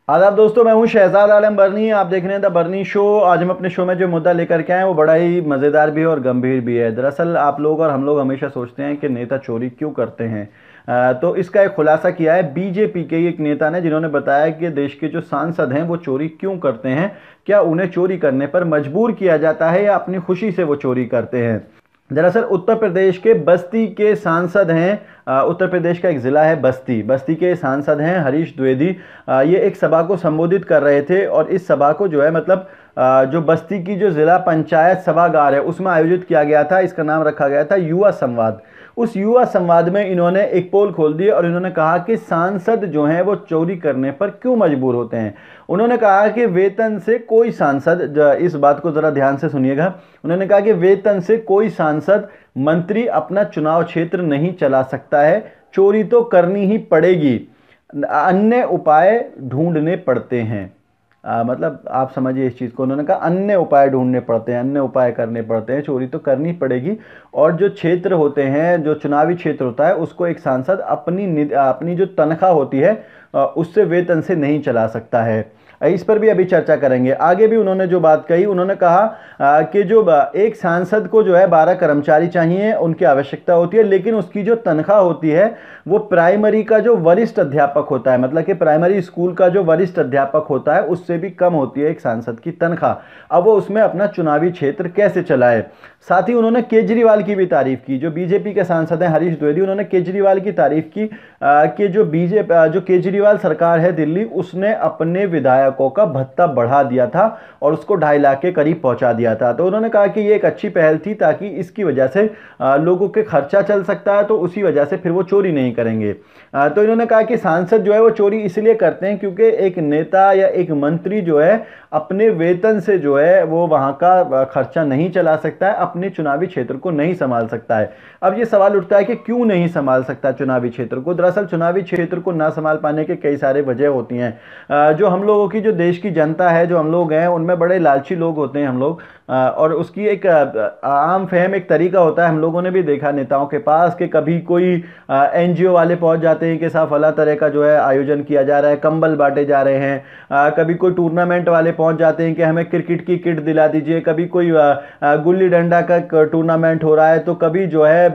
आदाब दोस्तों, मैं हूं शहजाद आलम बरनी। आप देख रहे हैं द बरनी शो। आज हम अपने शो में जो मुद्दा लेकर के आए हैं वो बड़ा ही मज़ेदार भी है और गंभीर भी है। दरअसल आप लोग और हम लोग हमेशा सोचते हैं कि नेता चोरी क्यों करते हैं। तो इसका एक खुलासा किया है बीजेपी के एक नेता ने, जिन्होंने बताया कि देश के जो सांसद हैं वो चोरी क्यों करते हैं। क्या उन्हें चोरी करने पर मजबूर किया जाता है या अपनी खुशी से वो चोरी करते हैं। दरअसल उत्तर प्रदेश के बस्ती के सांसद हैं। उत्तर प्रदेश का एक ज़िला है बस्ती। बस्ती के सांसद हैं हरीश द्विवेदी। ये एक सभा को संबोधित कर रहे थे और इस सभा को जो है मतलब जो बस्ती की जो ज़िला पंचायत सभागार है उसमें आयोजित किया गया था। इसका नाम रखा गया था युवा संवाद। उस युवा संवाद में इन्होंने एक पोल खोल दी और इन्होंने कहा कि सांसद जो हैं वो चोरी करने पर क्यों मजबूर होते हैं। उन्होंने कहा कि वेतन से कोई सांसद, इस बात को ज़रा ध्यान से सुनिएगा, उन्होंने कहा कि वेतन से कोई सांसद मंत्री अपना चुनाव क्षेत्र नहीं चला सकता है, चोरी तो करनी ही पड़ेगी, अन्य उपाय ढूंढने पड़ते हैं। मतलब आप समझिए इस चीज़ को। उन्होंने कहा अन्य उपाय ढूंढने पड़ते हैं, अन्य उपाय करने पड़ते हैं, चोरी तो करनी पड़ेगी। और जो क्षेत्र होते हैं, जो चुनावी क्षेत्र होता है, उसको एक सांसद अपनी जो तनख्वाह होती है उससे वेतन से नहीं चला सकता है। इस पर भी अभी चर्चा करेंगे। आगे भी उन्होंने जो बात कही, उन्होंने कहा कि जो एक सांसद को जो है 12 कर्मचारी चाहिए, उनकी आवश्यकता होती है, लेकिन उसकी जो तनख्वाह होती है वो प्राइमरी का जो वरिष्ठ अध्यापक होता है, मतलब कि प्राइमरी स्कूल का जो वरिष्ठ अध्यापक होता है उससे भी कम होती है एक सांसद की तनख्वाह। अब वो उसमें अपना चुनावी क्षेत्र कैसे चलाए। साथ ही उन्होंने केजरीवाल की भी तारीफ की। जो बीजेपी के सांसद हैं हरीश द्विवेदी, उन्होंने केजरीवाल की तारीफ की कि जो केजरीवाल सरकार है दिल्ली, उसने अपने विधायकों का भत्ता बढ़ा दिया था और उसको 2.5 लाख के करीब पहुंचा दिया था। तो उन्होंने कहा कि ये एक अच्छी पहल थी, ताकि इसकी वजह से लोगों के खर्चा चल सकता है, तो उसी वजह से फिर वो चोरी नहीं करेंगे। तो इन्होंने कहा कि सांसद जो है वो चोरी इसलिए करते हैं क्योंकि एक नेता या एक मंत्री जो है अपने वेतन से जो है वो वहाँ का खर्चा नहीं चला सकता है, अपने चुनावी क्षेत्र को नहीं संभाल सकता है। अब ये सवाल उठता है कि क्यों नहीं संभाल सकता चुनावी क्षेत्र को। दरअसल चुनावी क्षेत्र को ना संभाल पाने के कई सारे वजह होती हैं। जो हम लोगों की, जो देश की जनता है, जो हम लोग हैं, उनमें बड़े लालची लोग होते हैं हम लोग। और उसकी एक आम फहम, एक तरीका होता है, हम लोगों ने भी देखा नेताओं के पास, कि कभी कोई एनजीओ वाले पहुंच जाते हैं कि साहब फला तरह का जो है आयोजन किया जा रहा है, कंबल बांटे जा रहे हैं। कभी कोई टूर्नामेंट वाले पहुंच जाते हैं कि हमें क्रिकेट की किट दिला दीजिए। कभी कोई गुल्ली डंडा का टूर्नामेंट हो रहा है, तो कभी जो है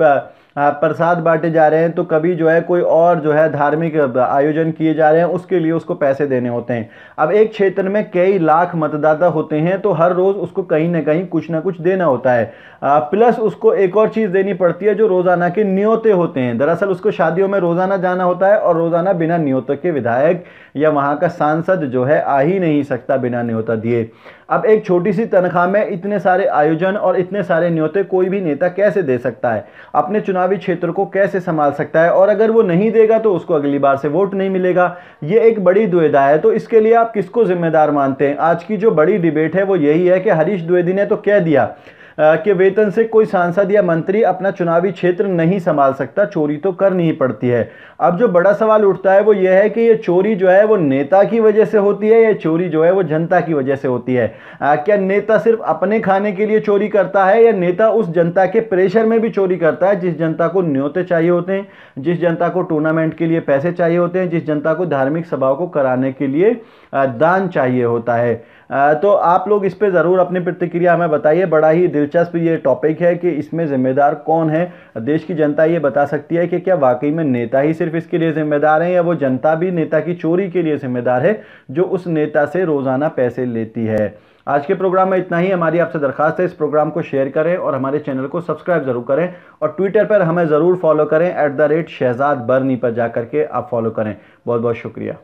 प्रसाद बांटे जा रहे हैं, तो कभी जो है कोई और जो है धार्मिक आयोजन किए जा रहे हैं, उसके लिए उसको पैसे देने होते हैं। अब एक क्षेत्र में कई लाख मतदाता होते हैं, तो हर रोज उसको कहीं ना कहीं कुछ ना कुछ देना होता है। प्लस उसको एक और चीज देनी पड़ती है, जो रोजाना के न्योते होते हैं। दरअसल उसको शादियों में रोजाना जाना होता है और रोजाना बिना न्योते के विधायक या वहां का सांसद जो है आ ही नहीं सकता बिना न्योता दिए। अब एक छोटी सी तनख्वाह में इतने सारे आयोजन और इतने सारे न्योते कोई भी नेता कैसे दे सकता है, अपने चुनावी क्षेत्र को कैसे संभाल सकता है। और अगर वो नहीं देगा तो उसको अगली बार से वोट नहीं मिलेगा। ये एक बड़ी दुविधा है। तो इसके लिए आप किसको जिम्मेदार मानते हैं? आज की जो बड़ी डिबेट है वो यही है कि हरीश द्विवेदी ने तो कह दिया कि वेतन से कोई सांसद या मंत्री अपना चुनावी क्षेत्र नहीं संभाल सकता, चोरी तो करनी ही पड़ती है। अब जो बड़ा सवाल उठता है वो यह है कि ये चोरी जो है वो नेता की वजह से होती है या चोरी जो है वो जनता की वजह से होती है। क्या नेता सिर्फ अपने खाने के लिए चोरी करता है, या नेता उस जनता के प्रेशर में भी चोरी करता है, जिस जनता को न्योते चाहिए होते हैं, जिस जनता को टूर्नामेंट के लिए पैसे चाहिए होते हैं, जिस जनता को धार्मिक सभाओं को कराने के लिए दान चाहिए होता है। तो आप लोग इस पे ज़रूर अपनी प्रतिक्रिया हमें बताइए। बड़ा ही दिलचस्प ये टॉपिक है कि इसमें जिम्मेदार कौन है। देश की जनता ये बता सकती है कि क्या वाकई में नेता ही सिर्फ इसके लिए जिम्मेदार हैं, या वो जनता भी नेता की चोरी के लिए जिम्मेदार है जो उस नेता से रोज़ाना पैसे लेती है। आज के प्रोग्राम में इतना ही। हमारी आपसे दरखास्त है, इस प्रोग्राम को शेयर करें और हमारे चैनल को सब्सक्राइब जरूर करें, और ट्विटर पर हमें ज़रूर फॉलो करें, @शहजाद बरनी पर जाकर के आप फॉलो करें। बहुत बहुत शुक्रिया।